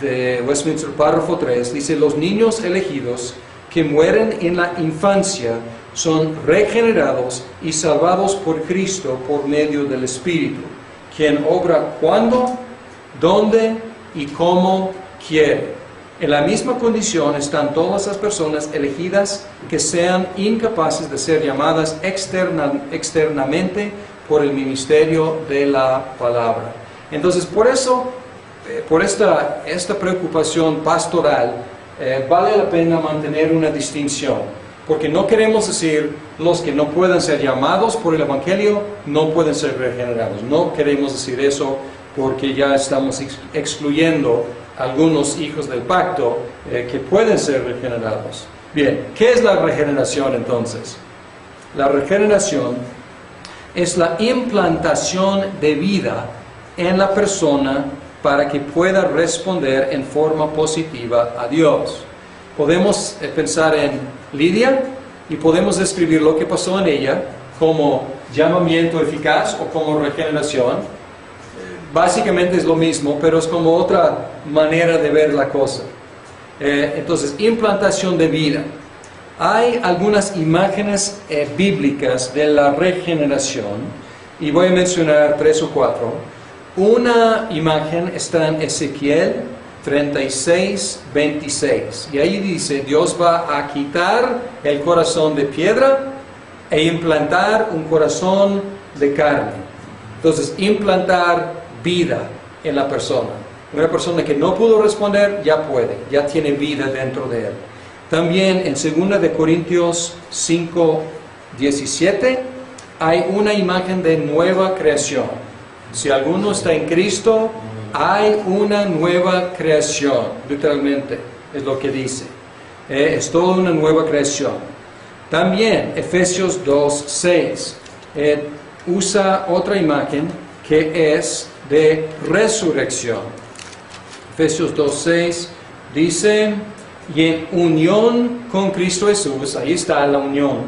de Westminster, párrafo 3, dice: los niños elegidos que mueren en la infancia son regenerados y salvados por Cristo por medio del Espíritu, quien obra cuando, dónde y cómo quiere. En la misma condición están todas las personas elegidas que sean incapaces de ser llamadas externamente por el ministerio de la palabra. Entonces, por eso, por esta preocupación pastoral, vale la pena mantener una distinción, porque no queremos decir los que no puedan ser llamados por el Evangelio no pueden ser regenerados. No queremos decir eso, porque ya estamos excluyendo algunos hijos del pacto que pueden ser regenerados. Bien, ¿qué es la regeneración entonces? La regeneración es la implantación de vida en la persona para que pueda responder en forma positiva a Dios. Podemos pensar en Lidia y podemos describir lo que pasó en ella como llamamiento eficaz o como regeneración. Básicamente es lo mismo, pero es como otra manera de ver la cosa. Entonces, implantación de vida. Hay algunas imágenes bíblicas de la regeneración, y voy a mencionar 3 o 4. Una imagen está en Ezequiel 36, 26, y ahí dice: Dios va a quitar el corazón de piedra e implantar un corazón de carne. Entonces, implantar vida en la persona. Una persona que no pudo responder, ya puede, ya tiene vida dentro de él. También en 2 de Corintios 5, 17, hay una imagen de nueva creación. Si alguno está en Cristo, hay una nueva creación, literalmente, es lo que dice. Es toda una nueva creación. También Efesios 2, 6, usa otra imagen que es de resurrección. Efesios 2:6 dice: y en unión con Cristo Jesús, ahí está la unión,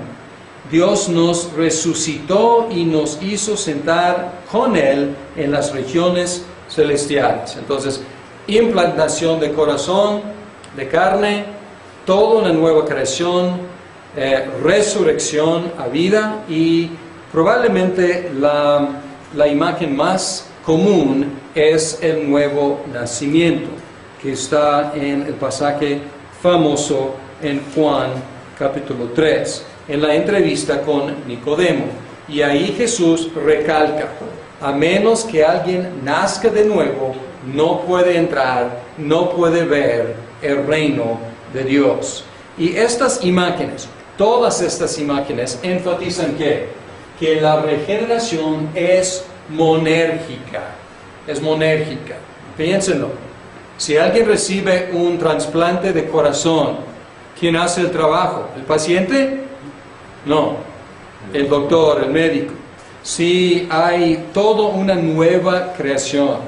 Dios nos resucitó y nos hizo sentar con Él en las regiones celestiales. Entonces, implantación de corazón, de carne, toda una nueva creación, resurrección a vida, y probablemente la imagen más común es el nuevo nacimiento, que está en el pasaje famoso en Juan capítulo 3, en la entrevista con Nicodemo. Y ahí Jesús recalca: a menos que alguien nazca de nuevo, no puede entrar, no puede ver el reino de Dios. Y estas imágenes, todas estas imágenes enfatizan que la regeneración es monérgica. Es monérgica. Piénsenlo. Si alguien recibe un trasplante de corazón, ¿quién hace el trabajo? ¿El paciente? No. El doctor, el médico. Si hay toda una nueva creación,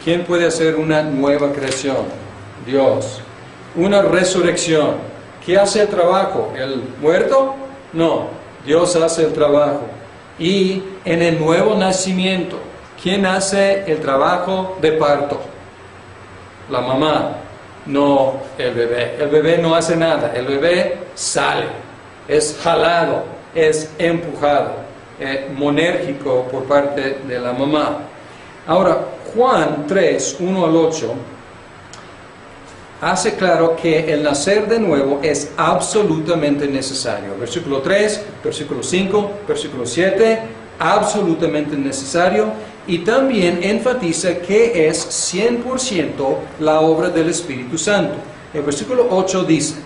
¿quién puede hacer una nueva creación? Dios. Una resurrección. ¿Quién hace el trabajo? ¿El muerto? No. Dios hace el trabajo. Y en el nuevo nacimiento, ¿quién hace el trabajo de parto? La mamá, no el bebé. El bebé no hace nada, el bebé sale, es jalado, es empujado, monérgico por parte de la mamá. Ahora, Juan 3, 1 al 8, hace claro que el nacer de nuevo es absolutamente necesario. Versículo 3, versículo 5, versículo 7, absolutamente necesario. Y también enfatiza que es 100% la obra del Espíritu Santo. El versículo 8 dice: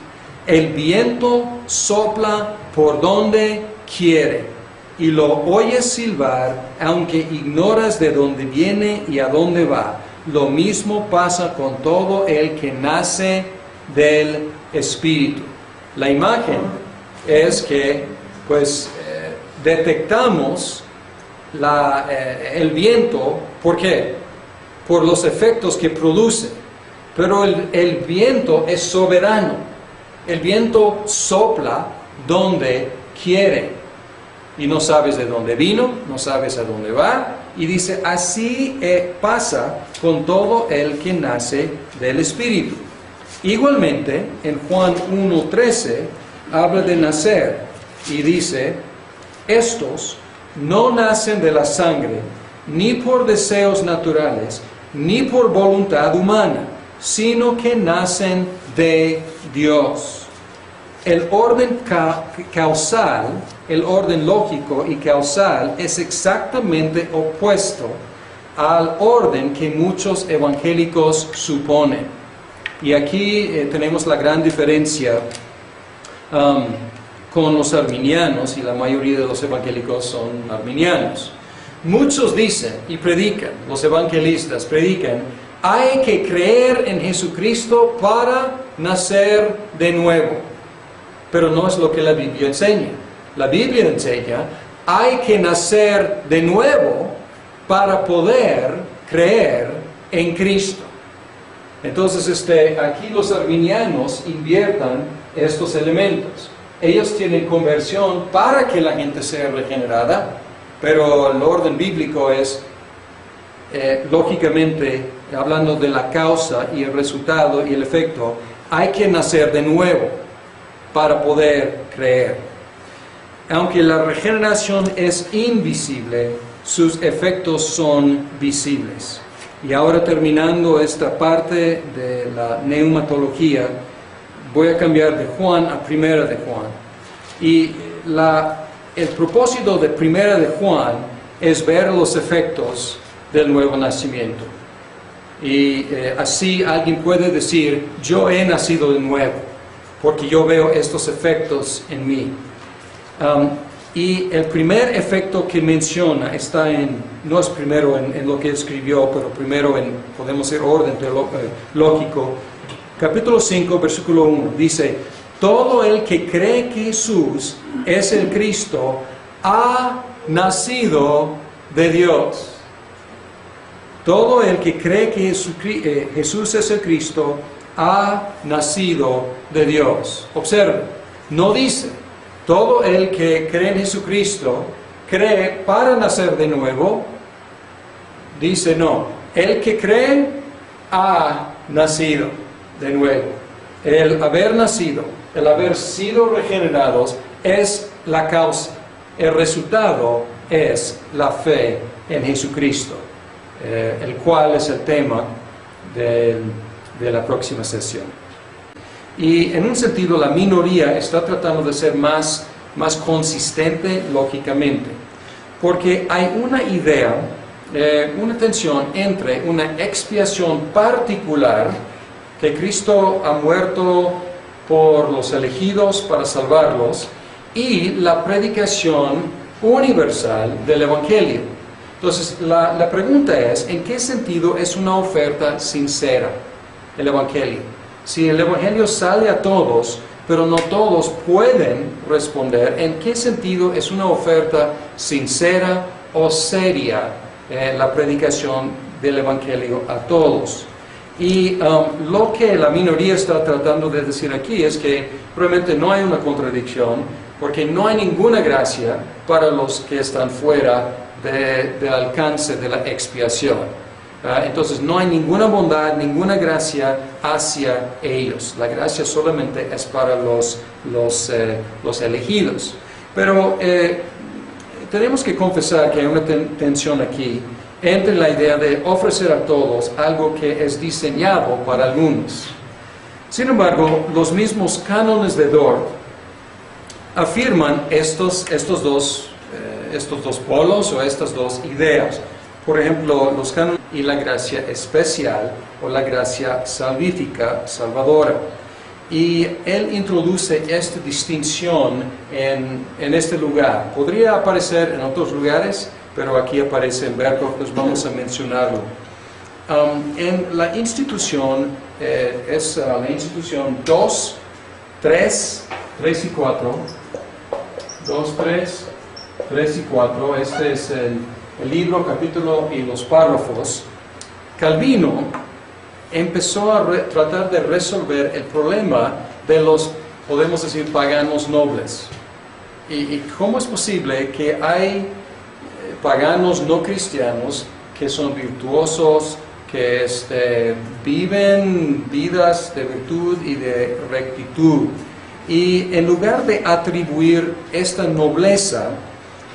el viento sopla por donde quiere, y lo oyes silbar, aunque ignoras de dónde viene y a dónde va. Lo mismo pasa con todo el que nace del Espíritu. La imagen es que, detectamos el viento. ¿Por qué? Por los efectos que produce. Pero el viento es soberano. El viento sopla donde quiere. Y no sabes de dónde vino, no sabes a dónde va. Y dice, así pasa con todo el que nace del Espíritu. Igualmente, en Juan 1:13, habla de nacer. Y dice, estos no nacen de la sangre, ni por deseos naturales, ni por voluntad humana, sino que nacen de Dios. El orden causal, el orden lógico y causal es exactamente opuesto al orden que muchos evangélicos suponen. Y aquí tenemos la gran diferencia con los arminianos, y la mayoría de los evangélicos son arminianos. Muchos dicen y predican, los evangelistas predican, hay que creer en Jesucristo para nacer de nuevo. Pero no es lo que la Biblia enseña. La Biblia enseña, hay que nacer de nuevo para poder creer en Cristo. Entonces, aquí los arminianos inviertan estos elementos. Ellos tienen conversión para que la gente sea regenerada, pero el orden bíblico es, lógicamente, hablando de la causa y el resultado y el efecto, hay que nacer de nuevo para poder creer. Aunque la regeneración es invisible, sus efectos son visibles. Y ahora, terminando esta parte de la neumatología, voy a cambiar de Juan a Primera de Juan. Y el propósito de Primera de Juan es ver los efectos del nuevo nacimiento. Y así alguien puede decir, yo he nacido de nuevo, porque yo veo estos efectos en mí. Y el primer efecto que menciona está no es primero en lo que escribió, pero primero podemos decir, orden lógico. Capítulo 5, versículo 1, dice, todo el que cree que Jesús es el Cristo, ha nacido de Dios. Todo el que cree que Jesús es el Cristo, ha nacido de Dios. Observe, no dice, todo el que cree en Jesucristo, cree para nacer de nuevo. Dice, no, el que cree, ha nacido de nuevo. El haber nacido, el haber sido regenerados, es la causa. El resultado es la fe en Jesucristo, el cual es el tema de la próxima sesión. Y en un sentido la minoría está tratando de ser más consistente lógicamente, porque hay una idea, una tensión entre una expiación particular, que Cristo ha muerto por los elegidos para salvarlos, y la predicación universal del Evangelio. Entonces, la pregunta es, ¿en qué sentido es una oferta sincera el Evangelio? Si el Evangelio sale a todos, pero no todos pueden responder, ¿en qué sentido es una oferta sincera o seria la predicación del Evangelio a todos? Y lo que la minoría está tratando de decir aquí es que realmente no hay una contradicción, porque no hay ninguna gracia para los que están fuera del alcance de la expiación. Entonces no hay ninguna bondad, ninguna gracia hacia ellos. La gracia solamente es para los elegidos. Pero tenemos que confesar que hay una tensión aquí entre la idea de ofrecer a todos algo que es diseñado para algunos. Sin embargo, los mismos cánones de Dort afirman estos dos polos o estas dos ideas. Por ejemplo, los cánones y la gracia especial o la gracia salvífica, salvadora. Y él introduce esta distinción en este lugar. Podría aparecer en otros lugares, pero aquí aparece en Berkhof, pues vamos a mencionarlo. En la institución, es la institución 2, 3 y 4. 2, 3 y 4, este es el libro, capítulo y los párrafos. Calvino empezó a tratar de resolver el problema de los, podemos decir, paganos nobles. ¿Y cómo es posible que hay paganos no cristianos que son virtuosos, que viven vidas de virtud y de rectitud? Y en lugar de atribuir esta nobleza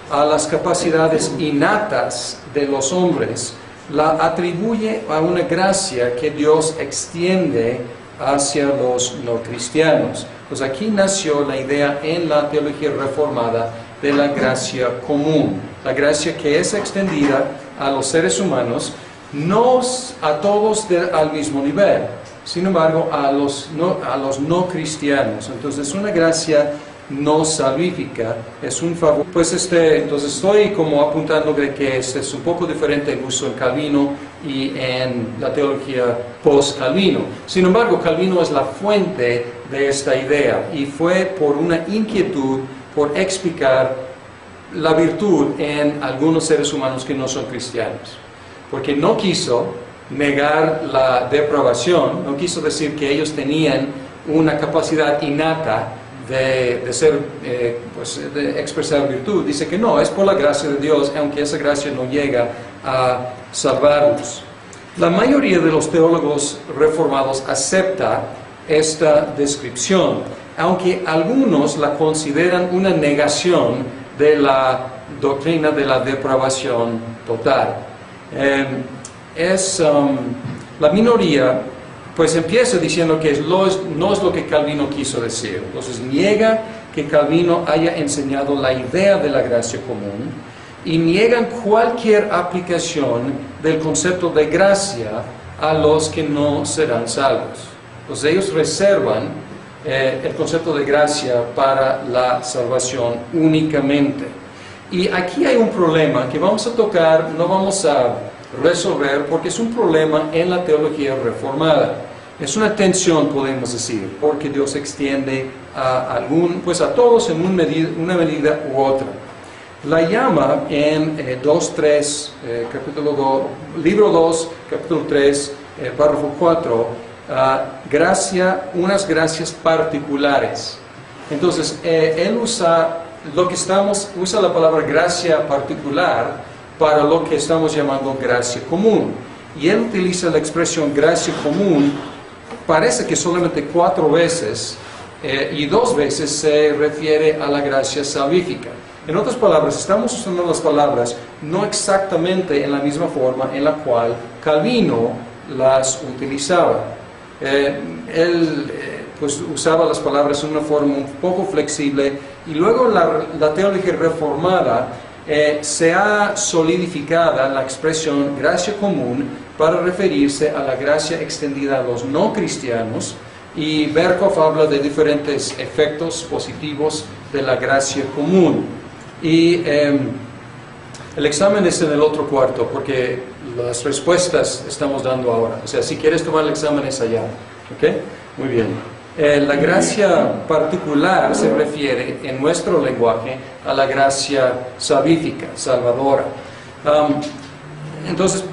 a las capacidades innatas de los hombres, la atribuye a una gracia que Dios extiende hacia los no cristianos. Pues aquí nació la idea en la teología reformada de la gracia común, la gracia que es extendida a los seres humanos, no a todos al mismo nivel, sin embargo a los no cristianos. Entonces es una gracia no salvífica, es un favor. Pues entonces estoy como apuntando de que este es un poco diferente el uso en Calvino y en la teología post-Calvino. Sin embargo, Calvino es la fuente de esta idea y fue por una inquietud por explicar la virtud en algunos seres humanos que no son cristianos, porque no quiso negar la depravación, no quiso decir que ellos tenían una capacidad innata de expresar virtud. Dice que no, es por la gracia de Dios, aunque esa gracia no llega a salvarlos. La mayoría de los teólogos reformados acepta esta descripción, aunque algunos la consideran una negación de la doctrina de la depravación total. La minoría pues empieza diciendo que no es lo que Calvino quiso decir. Entonces niega que Calvino haya enseñado la idea de la gracia común y niegan cualquier aplicación del concepto de gracia a los que no serán salvos. Entonces ellos reservan el concepto de gracia para la salvación únicamente. Y aquí hay un problema que vamos a tocar, no vamos a resolver, porque es un problema en la teología reformada. Es una tensión, podemos decir, porque Dios extiende a todos en una medida u otra. La llama en libro 2, capítulo 3, párrafo 4, unas gracias particulares. Entonces, él usa la palabra gracia particular para lo que estamos llamando gracia común. Y él utiliza la expresión gracia común, parece que solamente 4 veces y 2 veces se refiere a la gracia salvífica. En otras palabras, estamos usando las palabras no exactamente en la misma forma en la cual Calvino las utilizaba. Él pues usaba las palabras en una forma un poco flexible, y luego la teología reformada se ha solidificado la expresión gracia común para referirse a la gracia extendida a los no cristianos, y Berkhof habla de diferentes efectos positivos de la gracia común. Y el examen es en el otro cuarto, porque las respuestas estamos dando ahora. O sea, si quieres tomar el examen es allá. ¿Ok? Muy bien. La gracia particular se refiere en nuestro lenguaje a la gracia salvífica, salvadora. Entonces,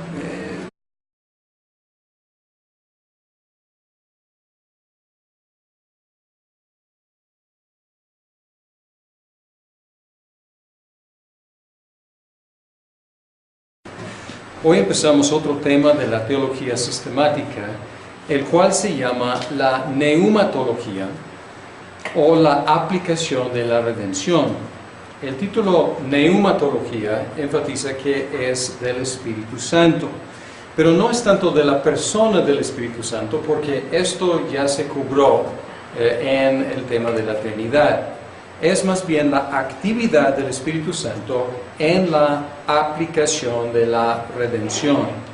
hoy empezamos otro tema de la teología sistemática, el cual se llama la neumatología o la aplicación de la redención. El título neumatología enfatiza que es del Espíritu Santo, pero no es tanto de la persona del Espíritu Santo, porque esto ya se cubrió en el tema de la Trinidad. Es más bien la actividad del Espíritu Santo en la aplicación de la redención.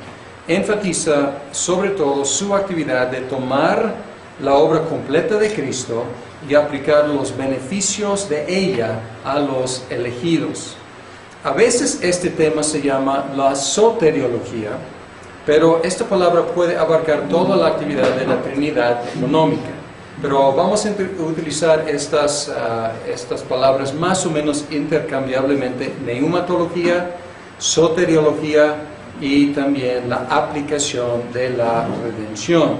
Enfatiza sobre todo su actividad de tomar la obra completa de Cristo y aplicar los beneficios de ella a los elegidos. A veces este tema se llama la soteriología, pero esta palabra puede abarcar toda la actividad de la Trinidad económica. Pero vamos a utilizar estas palabras más o menos intercambiablemente: neumatología, soteriología y también la aplicación de la redención.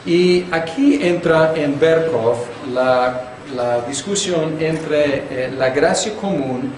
Y aquí entra en Berkhof la discusión entre la gracia común